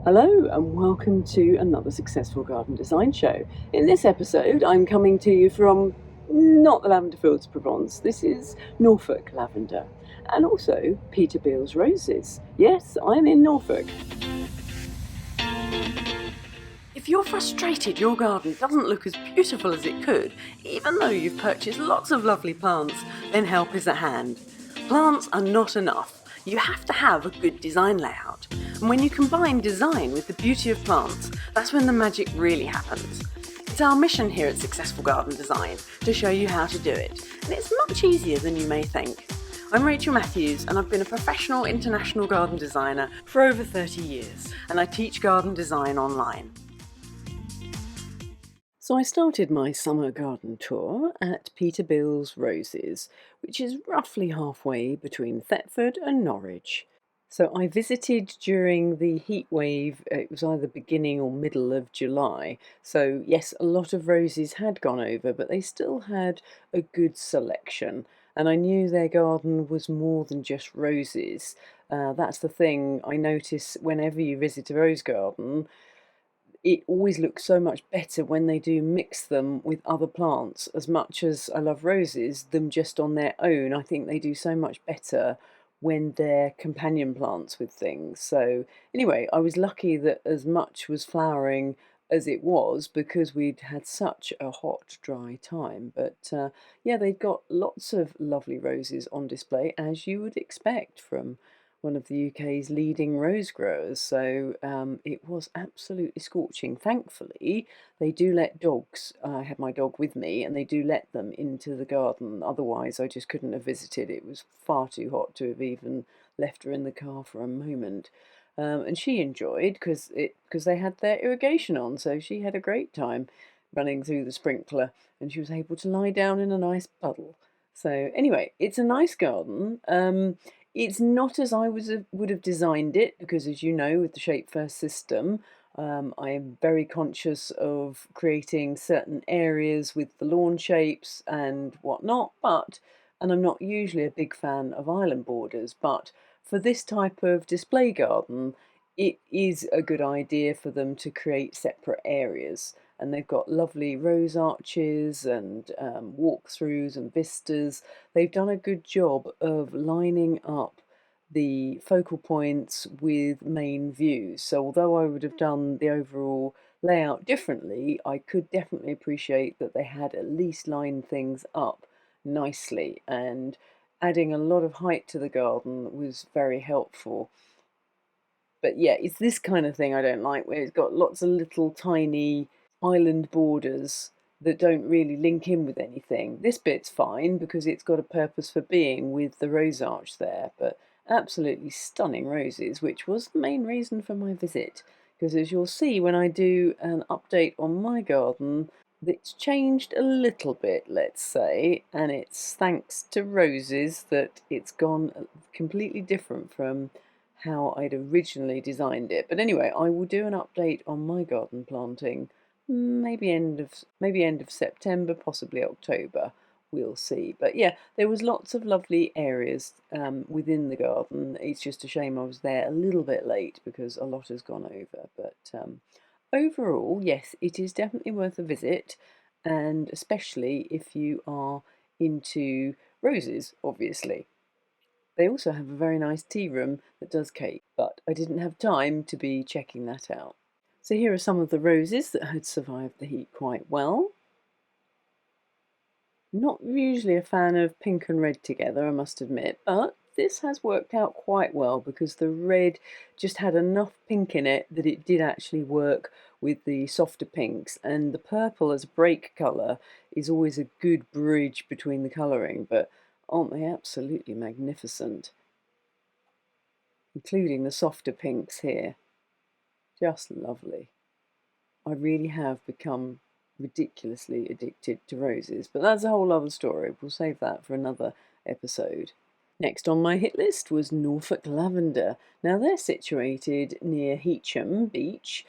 Hello and welcome to another successful garden design show. In this episode I'm coming to you from not the Lavender Fields of Provence, this is Norfolk Lavender and also Peter Beales roses. Yes, I'm in Norfolk. If you're frustrated your garden doesn't look as beautiful as it could, even though you've purchased lots of lovely plants, then help is at hand. Plants are not enough. You have to have a good design layout. And when you combine design with the beauty of plants, that's when the magic really happens. It's our mission here at Successful Garden Design to show you how to do it. And it's much easier than you may think. I'm Rachel Matthews and I've been a professional international garden designer for over 30 years and I teach garden design online. So I started my summer garden tour at Peter Beales Roses, which is roughly halfway between Thetford and Norwich. So I visited during the heat wave, it was either beginning or middle of July. So yes, a lot of roses had gone over, but they still had a good selection. And I knew their garden was more than just roses. That's the thing I notice whenever you visit a rose garden. It always looks so much better when they do mix them with other plants. As much as I love roses, them just on their own, I think they do so much better when they're companion plants with things. So anyway, I was lucky that as much was flowering as it was because we'd had such a hot, dry time. But yeah, they'd got lots of lovely roses on display, as you would expect from one of the UK's leading rose growers, so it was absolutely scorching. Thankfully, they do let dogs, I had my dog with me, and they do let them into the garden. Otherwise, I just couldn't have visited. It was far too hot to have even left her in the car for a moment. And she enjoyed because they had their irrigation on, so she had a great time running through the sprinkler, and she was able to lie down in a nice puddle. So anyway, it's a nice garden. It's not as I would have designed it because, as you know, with the Shape First system, I am very conscious of creating certain areas with the lawn shapes and whatnot. And I'm not usually a big fan of island borders, but for this type of display garden, it is a good idea for them to create separate areas. And they've got lovely rose arches and walkthroughs and vistas. They've done a good job of lining up the focal points with main views. So although I would have done the overall layout differently, I could definitely appreciate that they had at least lined things up nicely, and adding a lot of height to the garden was very helpful. But yeah, it's this kind of thing I don't like, where it's got lots of little tiny island borders that don't really link in with anything. This bit's fine because it's got a purpose for being with the rose arch there, but absolutely stunning roses, which was the main reason for my visit. Because as you'll see when I do an update on my garden, it's changed a little bit, let's say, and it's thanks to roses that it's gone completely different from how I'd originally designed it. But anyway, I will do an update on my garden planting maybe end of September, possibly October. We'll see. But yeah, there was lots of lovely areas within the garden. It's just a shame I was there a little bit late because a lot has gone over. But overall, yes, it is definitely worth a visit, and especially if you are into roses, obviously. They also have a very nice tea room that does cake, but I didn't have time to be checking that out. So here are some of the roses that had survived the heat quite well. Not usually a fan of pink and red together, I must admit, but this has worked out quite well because the red just had enough pink in it that it did actually work with the softer pinks, and the purple as a break colour is always a good bridge between the colouring, but aren't they absolutely magnificent? Including the softer pinks here. Just lovely. I really have become ridiculously addicted to roses, but that's a whole other story. We'll save that for another episode. Next on my hit list was Norfolk Lavender. Now they're situated near Heacham Beach,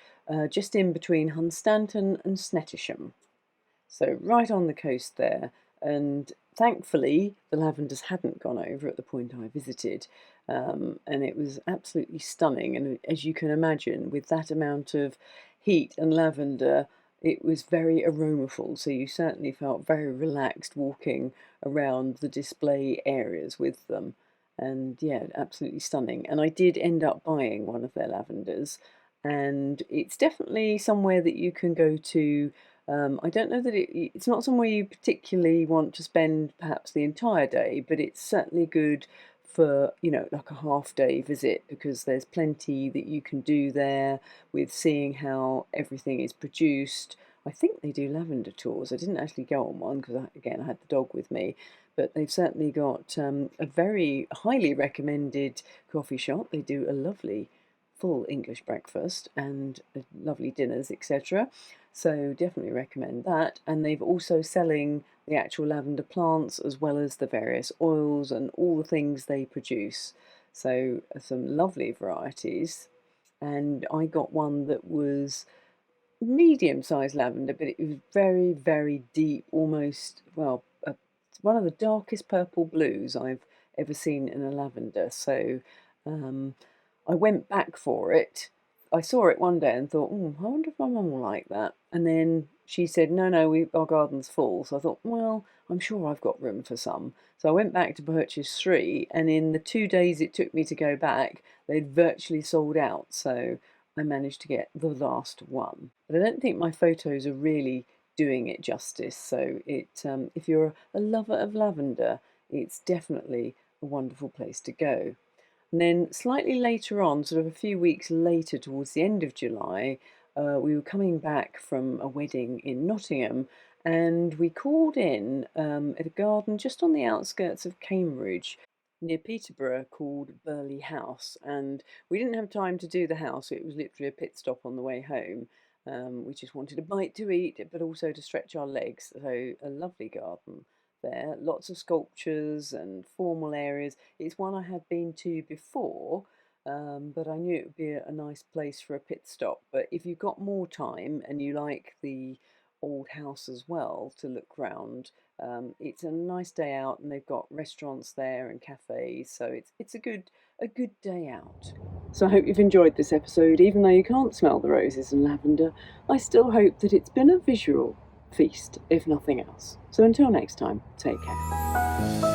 just in between Hunstanton and Snettisham. So right on the coast there, and Thankfully, the lavenders hadn't gone over at the point I visited, and it was absolutely stunning. And as you can imagine, with that amount of heat and lavender, it was very aromaful. So you certainly felt very relaxed walking around the display areas with them. And yeah, absolutely stunning. And I did end up buying one of their lavenders, and it's definitely somewhere that you can go to. I don't know that it's not somewhere you particularly want to spend perhaps the entire day, but it's certainly good for, like a half day visit, because there's plenty that you can do there with seeing how everything is produced. I think they do lavender tours. I didn't actually go on one because, again, I had the dog with me, but they've certainly got a very highly recommended coffee shop. They do a lovely full English breakfast and lovely dinners, etc. So definitely recommend that. And they've also selling the actual lavender plants as well as the various oils and all the things they produce. So some lovely varieties. And I got one that was medium-sized lavender, but it was very, very deep, almost, well, one of the darkest purple blues I've ever seen in a lavender. So um, I went back for it. I saw it one day and thought, I wonder if my mum will like that. And then she said, no, no, our garden's full. So I thought, well, I'm sure I've got room for some. So I went back to purchase 3, and in the 2 days it took me to go back, they'd virtually sold out. So I managed to get the last one. But I don't think my photos are really doing it justice. So if you're a lover of lavender, it's definitely a wonderful place to go. And then slightly later on, sort of a few weeks later, towards the end of July, we were coming back from a wedding in Nottingham, and we called in at a garden just on the outskirts of Cambridge, near Peterborough, called Burghley House. And we didn't have time to do the house, so it was literally a pit stop on the way home. We just wanted a bite to eat, but also to stretch our legs. So a lovely garden there, lots of sculptures and formal areas. It's one I had been to before, but I knew it would be a nice place for a pit stop. But if you've got more time and you like the old house as well to look round, it's a nice day out, and they've got restaurants there and cafes, so it's a good day out. So I hope you've enjoyed this episode. Even though you can't smell the roses and lavender, I still hope that it's been a visual feast, if nothing else. So until next time, take care.